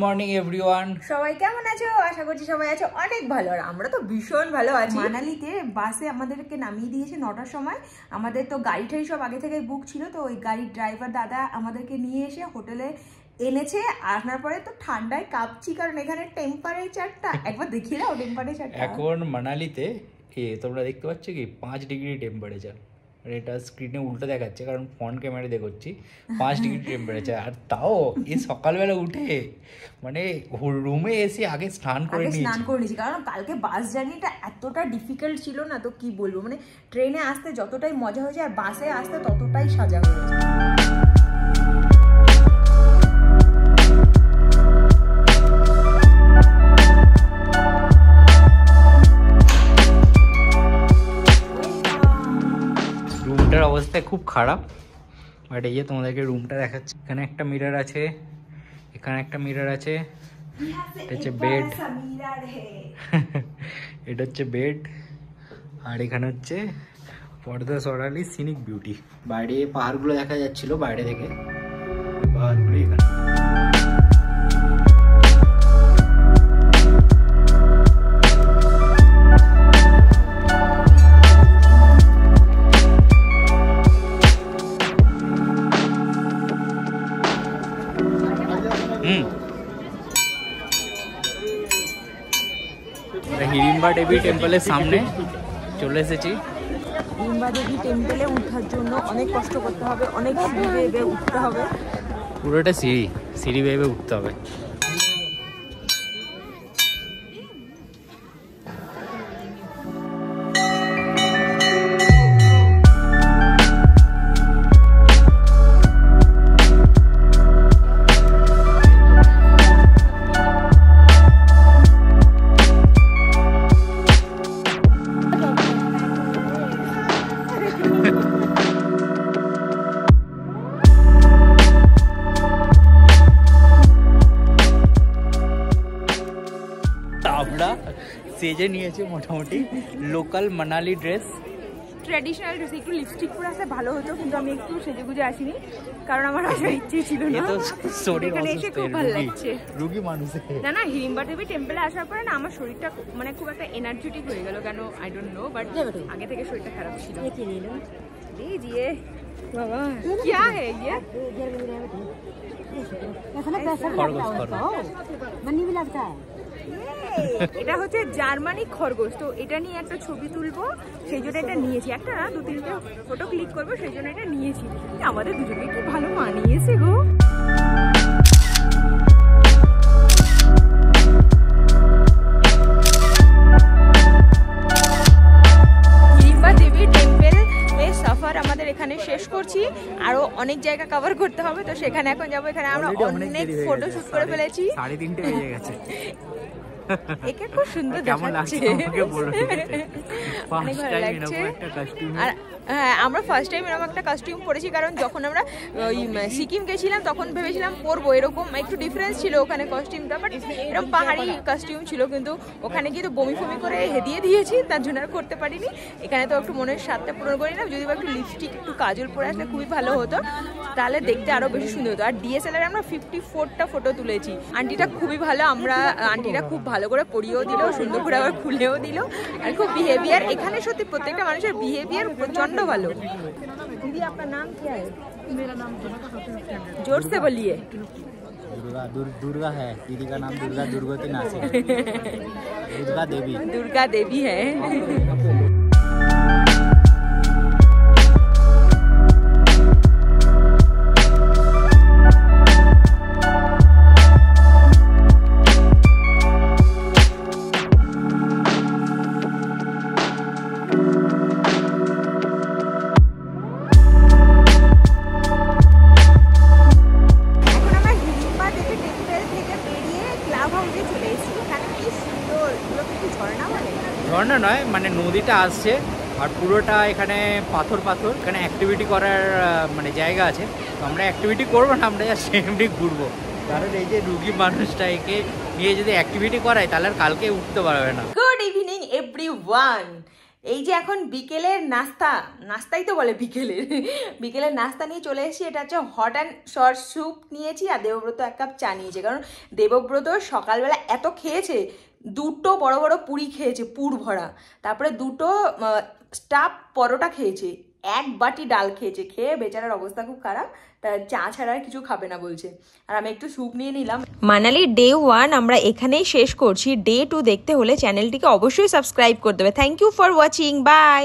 Morning everyone, সবাই কেমন আছো? আশা করছি সবাই আছো অনেক ভালো। আর আমরা তো ভীষণ ভালো আছি। মানালিতে বাসে আমাদেরকে নামিয়ে দিয়েছে 9টার সময়। আমাদের তো গাড়ি ঠাড়ি সব আগে থেকে বুক ছিল, তো ওই গাড়ির ড্রাইভার দাদা আমাদেরকে নিয়ে এসে হোটেলে এনেছে। আসার পরে তো ঠান্ডায় কাঁপছি, কারণ এখানে টেম্পারেচারটা একবার দেখিয়ে দাও। টেম্পারেচারটা এখন মানালিতে তোমরা দেখতে পাচ্ছ কি 5 ডিগ্রি টেম্পারেচার। আর এটা স্ক্রিনে উল্টো দেখাচ্ছে, কারণ ফ্রন্ট ক্যামেরা দেখাচ্ছি 5 ডিগ্রি টেম্পারেচার। আর তাও এই সকালবেলা উঠে মানে রুমে এসে আগে স্নান করে নিয়েছি, কারণ কালকে বাস জার্নিটা এতটা ডিফিকাল্ট ছিল না, তো কি বলবো। মানে ট্রেনে আসতে যতটাই মজা হয়েছে আর বাসে আসতে ততটাই সাজা হয়েছে। রুমটার অবস্থা খুব খারাপ, বাট এই যে তোমাদেরকে রুমটা দেখাচ্ছি। এখানে একটা মিরর আছে, এখানে একটা মিরর আছে, এটা হচ্ছে বেড, এটা হচ্ছে বেড, আর এখানে হচ্ছে পর্দা সরালি সিনিক বিউটি। বাইরে পাহাড়গুলো দেখা যাচ্ছিল বাইরে থেকে, পাহাড়গুলো এখানে। হিড়িম্বা দেবী টেম্পলের সামনে চলে এসেছি। হিড়িম্বা দেবী টেম্পলে উঠার জন্য অনেক কষ্ট করতে হবে, অনেক সিঁড়ি বেয়ে উঠতে হবে। পুরোটা সিঁড়ি বেয়ে উঠতে হবে। আমরা সেজে নিয়েছি মোটামুটি local Manali dress, traditional dress. একটু লিপস্টিক পরে আসলে ভালো হতো, কিন্তু আমি একটু সেজে গুজে আসিনি, কারণ আমার আসার ইচ্ছে ছিল না। এখানে এসে খুব ভালো লাগছে। রুগী মানুষের না হিড়িম্বা দেবী টেম্পলে আসার পরে না আমার শরীরটা মানে খুব একটা এনার্জেটিক হয়ে গেল, কেন আই ডোন্ট নো, বাট আগে থেকে শরীরটা খারাপ ছিল। ये बाबा क्या है ये? এটা হচ্ছে জার্মানি খরগোশ। তো এটা নিয়ে একটা ছবি তুলবো, সেই জন্য এটা নিয়েছি। একটা না 2-3টে ফটো ক্লিক করবো, সেই জন্য এটা নিয়েছি। আমাদের দুজনে কি ভালো মানিয়েছে গো। আমাদের এখানে শেষ করছি, আরো অনেক জায়গা কভার করতে হবে, তো সেখানে এখন যাবো। এখানে আমরা অনেক ফটো শুট করে ফেলেছি। 3:30 বেজে গেছে। একে খুব সুন্দর দেখাচ্ছে, অনেক ভালো লাগছে। আর হ্যাঁ, আমরা ফার্স্ট টাইম এরকম একটা কস্টিউম পরেছি, কারণ যখন আমরা সিকিম গেছিলাম তখন ভেবেছিলাম পরবো এরকম, একটু ডিফারেন্স ছিল ওখানে কস্টিউমটা, বাট এরকম পাহাড়ি কস্টিউম ছিল, কিন্তু ওখানে গিয়ে তো বমি ফমি করে হেদিয়ে দিয়েছি, তার জন্য আর করতে পারিনি। এখানে তো একটু মনের স্বাদটা পূরণ করি না, যদি একটু লিপস্টিক একটু কাজল পরে আসলে খুবই ভালো হতো, তাহলে দেখতে আরো বেশি সুন্দর হতো। আর ডিএসএলআর আমরা 54টা ফটো তুলেছি। আন্টিটা খুবই ভালো, আন্টিটা খুব ভালো করে পরিয়েও দিল, সুন্দর করে আবার খুলেও দিল, আর খুব বিহেভিয়ার। এখানে সত্যি প্রত্যেকটা মানুষের বিহেভিয়ার প্রচন্ড ভালো। दीदी आपका नाम क्या है? मेरा नाम जोर से बोलिए। दुर्गा है, दीदी का नाम दुर्गति नासी है। दुर्गा देवी है। ঝর্ণা নয়, মানে নদীটা আসছে, আর পুরোটা এখানে পাথর, এখানে অ্যাক্টিভিটি করার মানে জায়গা আছে। তো আমরা অ্যাক্টিভিটি করবো না, আমরা জাস্ট এমনি ঘুরবো, কারণ এই যে রুগী মানুষটা একে নিয়ে যদি অ্যাক্টিভিটি করায় তাহলে আর কালকে উঠতে পারবে না। Good evening everyone. এই যে এখন বিকেলের নাস্তাই তো বলে বিকেলের নাস্তা নিয়ে চলে এসেছি। এটা হচ্ছে হট অ্যান্ড সর স্যুপ নিয়েছি, আর দেবব্রত 1 কাপ চা নিয়েছে। কারণ দেবব্রত সকালবেলা এত খেয়েছে, 2টো বড় বড় পুরি খেয়েছে পুর ভরা, তারপরে 2টো স্টাফ পরোটা খেয়েছে, 1 বাটি ডাল খেয়েছে। খেয়ে বেচারার অবস্থা খুব খারাপ, তা চা ছাড়া আর কিছু খাবে না বলছে। আর আমি একটু স্যুপ নিয়ে নিলাম। মানালি ডে 1 আমরা এখানেই শেষ করছি। ডে 2 দেখতে হলে চ্যানেলটিকে অবশ্যই সাবস্ক্রাইব করে দেবে। Thank you for watching, by.